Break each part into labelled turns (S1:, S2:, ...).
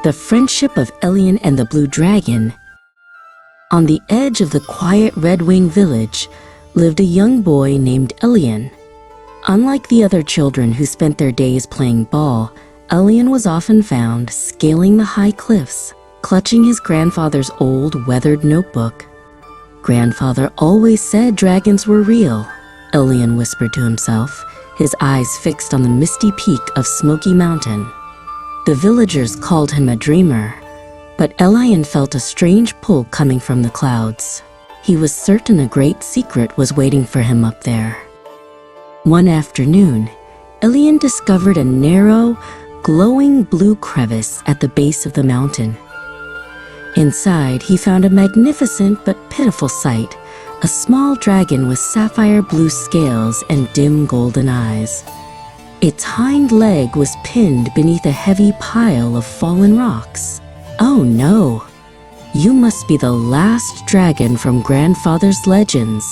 S1: The Friendship of Elian and the Blue Dragon. On the edge of the quiet Red Wing village lived a young boy named Elian. Unlike the other children who spent their days playing ball, Elian was often found scaling the high cliffs, clutching his grandfather's old, weathered notebook. "Grandfather always said dragons were real," Elian whispered to himself, his eyes fixed on the misty peak of Smoky Mountain. The villagers called him a dreamer, but Elian felt a strange pull coming from the clouds. He was certain a great secret was waiting for him up there. One afternoon, Elian discovered a narrow, glowing blue crevice at the base of the mountain. Inside, he found a magnificent but pitiful sight, a small dragon with sapphire blue scales and dim golden eyes. Its hind leg was pinned beneath a heavy pile of fallen rocks. "Oh no! You must be the last dragon from Grandfather's legends,"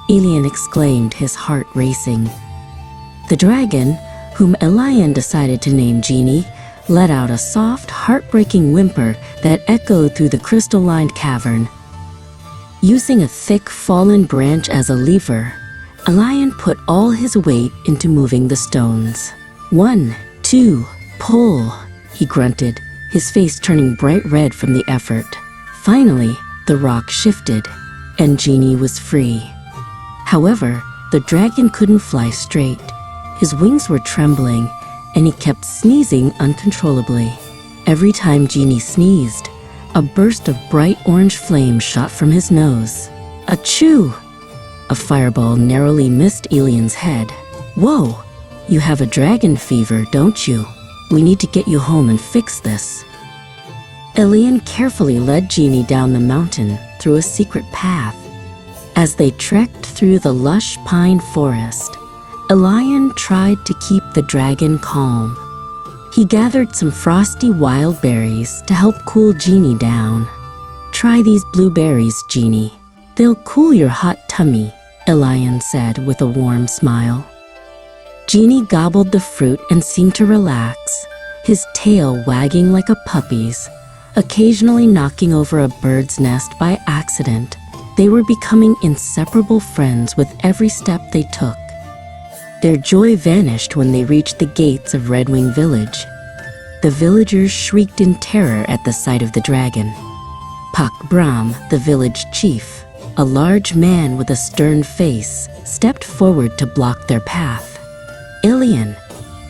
S1: Elian exclaimed, his heart racing. The dragon, whom Elian decided to name Genie, let out a soft, heartbreaking whimper that echoed through the crystal-lined cavern. Using a thick, fallen branch as a lever, Elian put all his weight into moving the stones. "1, 2, pull," he grunted, his face turning bright red from the effort. Finally, the rock shifted, and Genie was free. However, the dragon couldn't fly straight. His wings were trembling, and he kept sneezing uncontrollably. Every time Genie sneezed, a burst of bright orange flame shot from his nose. Achoo! A fireball narrowly missed Elian's head. "Whoa! You have a dragon fever, don't you? We need to get you home and fix this." Elian carefully led Genie down the mountain through a secret path. As they trekked through the lush pine forest, Elian tried to keep the dragon calm. He gathered some frosty wild berries to help cool Genie down. "Try these blueberries, Genie. They'll cool your hot tummy," Elian said with a warm smile. Genie gobbled the fruit and seemed to relax, his tail wagging like a puppy's, occasionally knocking over a bird's nest by accident. They were becoming inseparable friends with every step they took. Their joy vanished when they reached the gates of Red Wing Village. The villagers shrieked in terror at the sight of the dragon. Pak Bram, the village chief, a large man with a stern face, stepped forward to block their path. "Elian,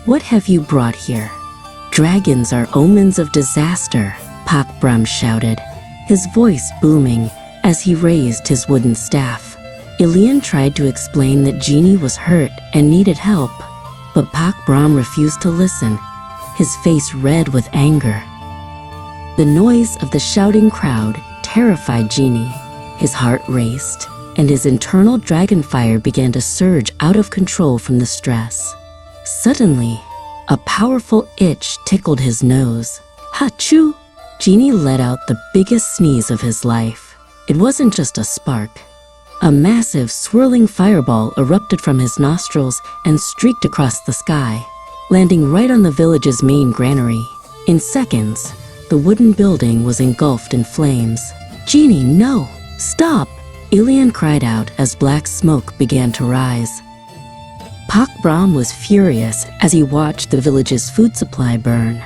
S1: what have you brought here?" "Dragons are omens of disaster," Pak Bram shouted, his voice booming as he raised his wooden staff. Elian tried to explain that Genie was hurt and needed help, but Pak Bram refused to listen, his face red with anger. The noise of the shouting crowd terrified Genie. His heart raced, and his internal dragon fire began to surge out of control from the stress. Suddenly, a powerful itch tickled his nose. "Hachoo!" Genie let out the biggest sneeze of his life. It wasn't just a spark. A massive, swirling fireball erupted from his nostrils and streaked across the sky, landing right on the village's main granary. In seconds, the wooden building was engulfed in flames. "Genie, no! Stop!" Elian cried out as black smoke began to rise. Pak Bram was furious as he watched the village's food supply burn.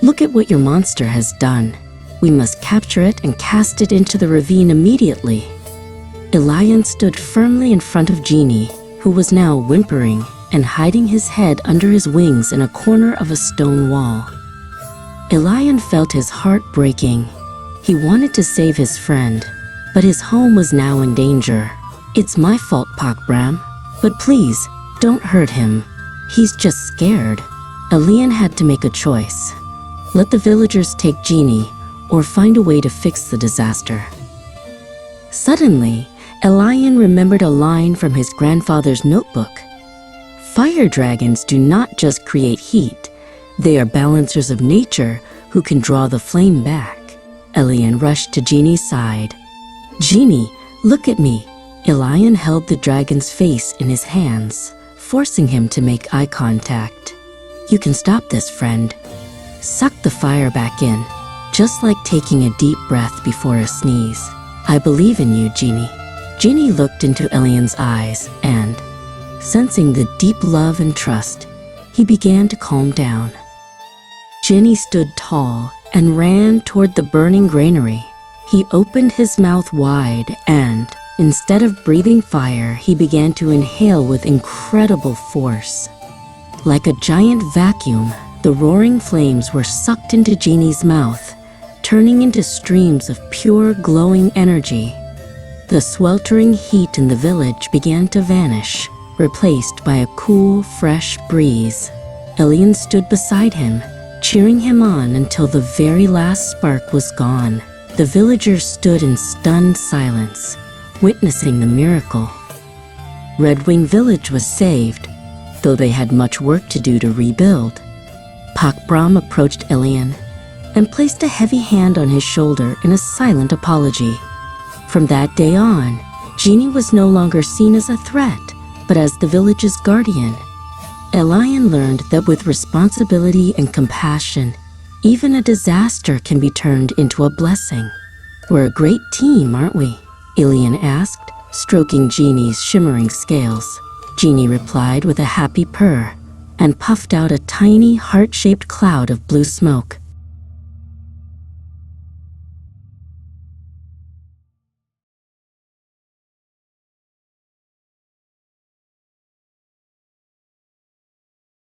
S1: "Look at what your monster has done. We must capture it and cast it into the ravine immediately." Elian stood firmly in front of Genie, who was now whimpering and hiding his head under his wings in a corner of a stone wall. Elian felt his heart breaking. He wanted to save his friend, but his home was now in danger. "It's my fault, Pak Bram, but please, don't hurt him. He's just scared." Elian had to make a choice. Let the villagers take Genie, or find a way to fix the disaster. Suddenly, Elian remembered a line from his grandfather's notebook. "Fire dragons do not just create heat. They are balancers of nature who can draw the flame back." Elian rushed to Genie's side. "Genie, look at me." Elian held the dragon's face in his hands, forcing him to make eye contact. "You can stop this, friend. Suck the fire back in. just like taking a deep breath before a sneeze. I believe in you, Genie. Genie looked into Elian's eyes and, sensing the deep love and trust, he began to calm down. Genie stood tall and ran toward the burning granary. He opened his mouth wide and, instead of breathing fire, he began to inhale with incredible force. Like a giant vacuum, the roaring flames were sucked into Genie's mouth, turning into streams of pure glowing energy. The sweltering heat in the village began to vanish, replaced by a cool, fresh breeze. Elian stood beside him, cheering him on until the very last spark was gone. The villagers stood in stunned silence, witnessing the miracle. Redwing Village was saved, though they had much work to do to rebuild. Pakbram approached Elian and placed a heavy hand on his shoulder in a silent apology. From that day on, Genie was no longer seen as a threat, but as the village's guardian. Elian learned that with responsibility and compassion, even a disaster can be turned into a blessing. We're a great team, aren't we? Elian asked, stroking Genie's shimmering scales. Genie replied with a happy purr and puffed out a tiny heart-shaped cloud of blue smoke.